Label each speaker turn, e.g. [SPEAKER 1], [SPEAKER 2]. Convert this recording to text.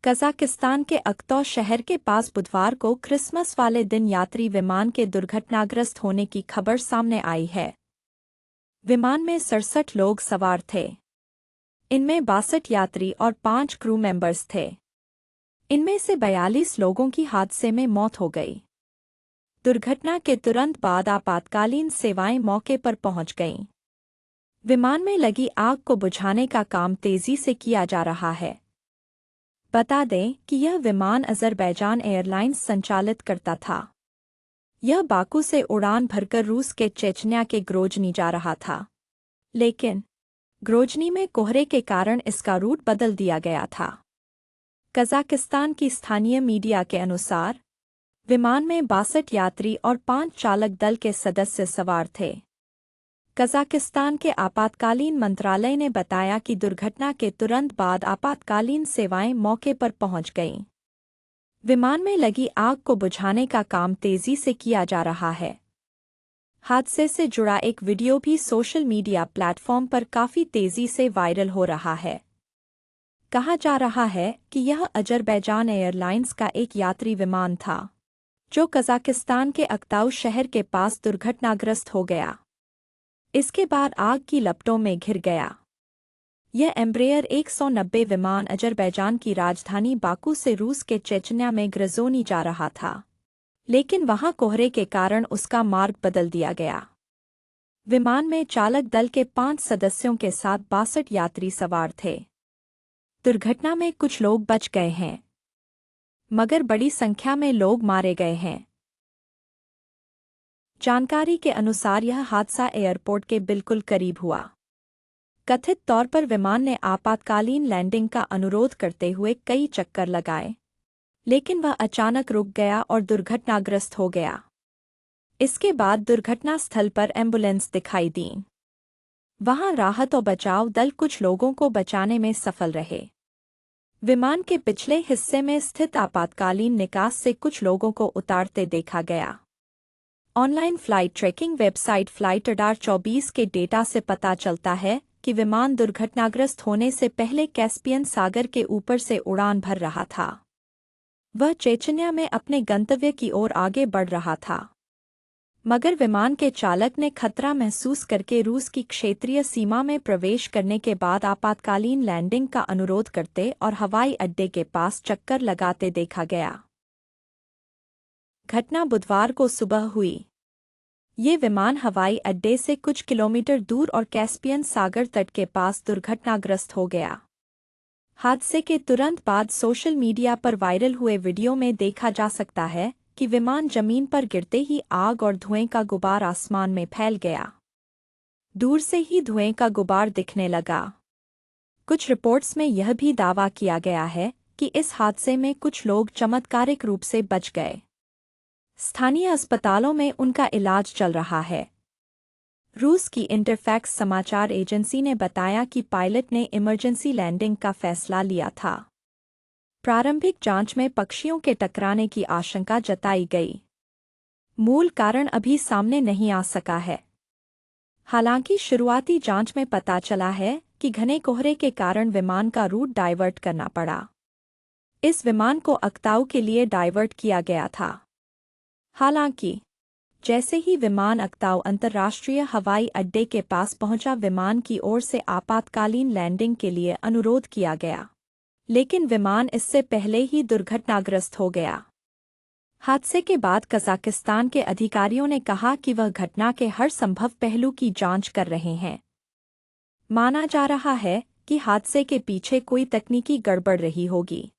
[SPEAKER 1] Kazakhstan के अक्तौ शहर के पास बुधवार को क्रिसमस वाले दिन यात्री विमान के दुर्घटनाग्रस्त होने की खबर सामने आई है। विमान में 67 लोग सवार थे। इनमें 62 यात्री और 5 क्रू मेंबर्स थे। इनमें से 42 लोगों की हादसे में मौत हो गई। दुर्घटना के तुरंत बाद आपातकालीन सेवाएं मौके पर पहुंच गईं। विमान में लगी आग को बुझाने का काम तेजी से किया जा रहा है। बता दें कि यह विमान अज़रबैजान एयरलाइंस संचालित करता था। यह बाकू से उड़ान भरकर रूस के चेचन्या के ग्रोजनी जा रहा था, लेकिन ग्रोजनी में कोहरे के कारण इसका रूट बदल दिया गया था। कज़ाकिस्तान की स्थानीय मीडिया के अनुसार विमान में 62 यात्री और 5 चालक दल के सदस्य सवार थे। कज़ाकिस्तान के आपातकालीन मंत्रालय ने बताया कि दुर्घटना के तुरंत बाद आपातकालीन सेवाएं मौके पर पहुंच गईं। विमान में लगी आग को बुझाने का काम तेजी से किया जा रहा है। हादसे से जुड़ा एक वीडियो भी सोशल मीडिया प्लेटफॉर्म पर काफी तेजी से वायरल हो रहा है। कहा जा रहा है कि यह अज़रबैजान एयरलाइंस का एक यात्री विमान था, जो कज़ाकिस्तान के अक्ताउ शहर के पास दुर्घटनाग्रस्त हो गया। इसके बाद आग की लपटों में घिर गया। यह एम्ब्रेयर 190 विमान अज़रबैजान की राजधानी बाकू से रूस के चेचन्या में ग्रोजनी जा रहा था, लेकिन वहां कोहरे के कारण उसका मार्ग बदल दिया गया। विमान में चालक दल के 5 सदस्यों के साथ 62 यात्री सवार थे। दुर्घटना में कुछ लोग बच गए हैं, मगर बड़ी संख्या में लोग मारे गए हैं। जानकारी के अनुसार यह हादसा एयरपोर्ट के बिल्कुल करीब हुआ। कथित तौर पर विमान ने आपातकालीन लैंडिंग का अनुरोध करते हुए कई चक्कर लगाए, लेकिन वह अचानक रुक गया और दुर्घटनाग्रस्त हो गया। इसके बाद दुर्घटना स्थल पर एम्बुलेंस दिखाई दी। वहां राहत और बचाव दल कुछ लोगों को बचाने में सफल रहे। विमान के पिछले हिस्से में स्थित आपातकालीन निकास से कुछ लोगों को उतारते देखा गया। ऑनलाइन फ्लाइट ट्रैकिंग वेबसाइट फ्लाइटरडार 24 के डेटा से पता चलता है कि विमान दुर्घटनाग्रस्त होने से पहले कैस्पियन सागर के ऊपर से उड़ान भर रहा था। वह चेचन्या में अपने गंतव्य की ओर आगे बढ़ रहा था, मगर विमान के चालक ने खतरा महसूस करके रूस की क्षेत्रीय सीमा में प्रवेश करने के बाद आपातकालीन लैंडिंग का अनुरोध करते और हवाई अड्डे के पास चक्कर लगाते देखा गया। घटना बुधवार को सुबह हुई। ये विमान हवाई अड्डे से कुछ किलोमीटर दूर और कैस्पियन सागर तट के पास दुर्घटनाग्रस्त हो गया। हादसे के तुरंत बाद सोशल मीडिया पर वायरल हुए वीडियो में देखा जा सकता है कि विमान जमीन पर गिरते ही आग और धुएं का गुबार आसमान में फैल गया। दूर से ही धुएं का गुबार दिखने लगा। कुछ रिपोर्ट्स में यह भी दावा किया गया है कि इस हादसे में कुछ लोग चमत्कारिक रूप से बच गए। स्थानीय अस्पतालों में उनका इलाज चल रहा है। रूस की इंटरफैक्स समाचार एजेंसी ने बताया कि पायलट ने इमरजेंसी लैंडिंग का फैसला लिया था। प्रारंभिक जांच में पक्षियों के टकराने की आशंका जताई गई। मूल कारण अभी सामने नहीं आ सका है। हालांकि शुरुआती जांच में पता चला है कि घने कोहरे के कारण विमान का रूट डाइवर्ट करना पड़ा। इस विमान को अक्ताउ के लिए डाइवर्ट किया गया था। हालांकि जैसे ही विमान अक्ताउ अंतर्राष्ट्रीय हवाई अड्डे के पास पहुंचा, विमान की ओर से आपातकालीन लैंडिंग के लिए अनुरोध किया गया, लेकिन विमान इससे पहले ही दुर्घटनाग्रस्त हो गया। हादसे के बाद कज़ाकिस्तान के अधिकारियों ने कहा कि वह घटना के हर संभव पहलू की जांच कर रहे हैं। माना जा रहा है कि हादसे के पीछे कोई तकनीकी गड़बड़ रही होगी।